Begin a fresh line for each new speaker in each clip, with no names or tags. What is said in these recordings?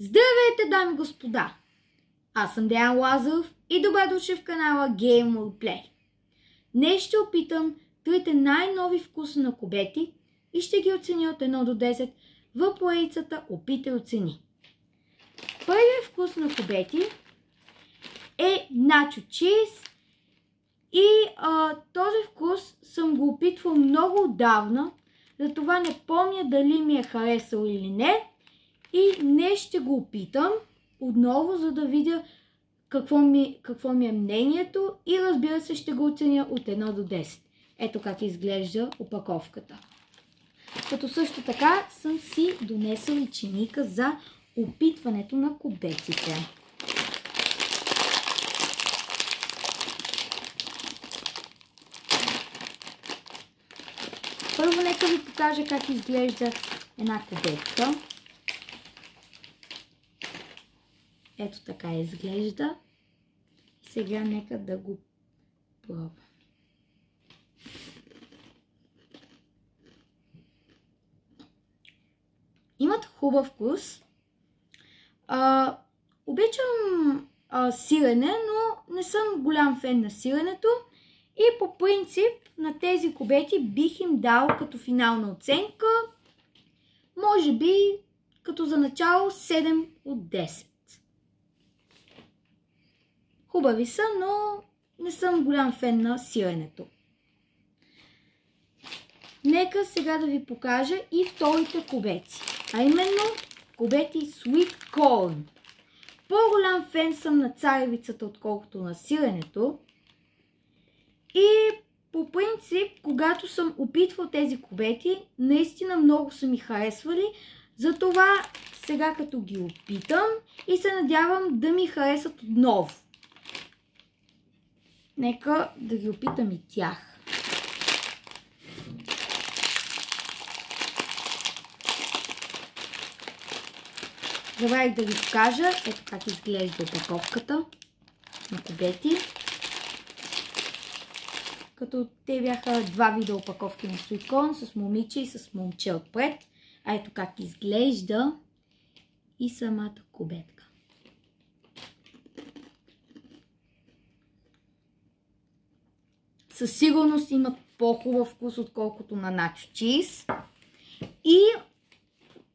Здравейте, дами и господа! Аз съм Деян Лазаров и добре дошли в канала Game or Play. Днес ще опитам трите най-нови вкуса на кубети и ще ги оценя от 1 до 10 в поредицата Опитай оцени. Първият вкус на кубети е начо чиз и този вкус съм го опитвал много отдавна, затова не помня дали ми е харесал или не. И днес ще го опитам отново, за да видя какво ми е мнението и разбира се ще го оценя от 1 до 10. Ето как изглежда опаковката. Като също така съм си донесъл и чиника за опитването на кубетите. Първо нека ви покажа как изглежда една кубетка. Ето така изглежда. Сега нека да го пробвам. Имат хубав вкус. Обичам сирене, но не съм голям фен на сиренето. И по принцип на тези кубети бих им дал като финална оценка, може би като за начало 7 от 10. Хубави са, но не съм голям фен на сиренето. Нека сега да ви покажа и вторите кубети. А именно кубети Sweet Corn. По-голям фен съм на царевицата, отколкото на сиренето. И по принцип, когато съм опитвал тези кубети, наистина много са ми харесвали. Затова сега като ги опитам и се надявам да ми харесат отново. Нека да ги опитам и тях. Забравих да ви покажа ето как изглежда опаковката на кубети. Като те бяха два вида опаковки на Sweet Corn с момиче и с момче отпред. А ето как изглежда и самата кубетка. Със сигурност имат по-хубав вкус, отколкото на начо чиз. И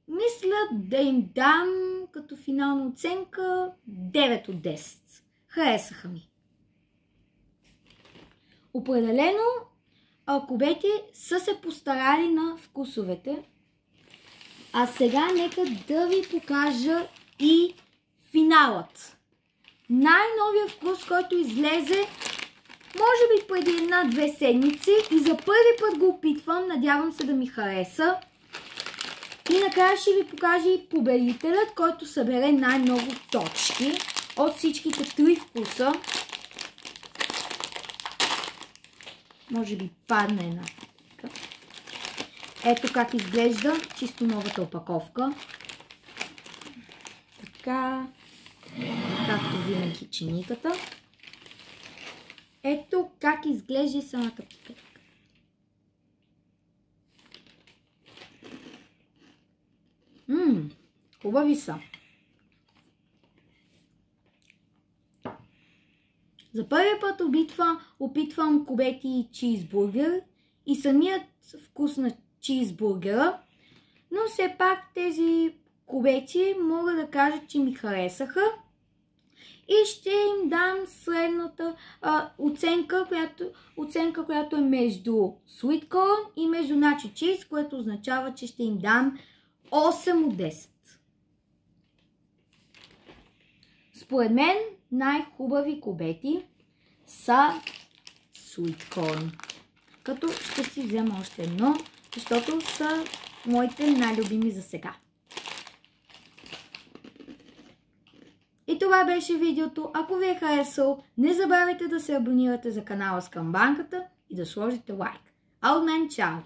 мисля да им дам като финална оценка 9 от 10. Харесаха ми. Определено кубети са се постарали на вкусовете. А сега нека да ви покажа и финалът. Най-новият вкус, който излезе може би преди 1-2 седмици и за първи път го опитвам, надявам се да ми хареса. И накрая ще ви покажа и победителят, който събере най-много точки от всичките 3 вкуса. Може би падне една. Ето как изглежда чисто новата опаковка. Така, както винаги чиниката. Ето как изглежда самата кубетка. Хубави са. За първи път опитвам кубети и чизбургер и самият вкус на чизбургера, но все пак тези кубети мога да кажа, че ми харесаха. И ще им дам средната оценка, която е между Sweet Corn и между начо чиз, което означава, че ще им дам 8 от 10. Според мен най-хубави кубети са Sweet Corn. Като ще си взема още едно, защото са моите най-любими за сега. И това беше видеото. Ако ви е харесало, не забравяйте да се абонирате за канала с камбанката и да сложите лайк. А от мен чао!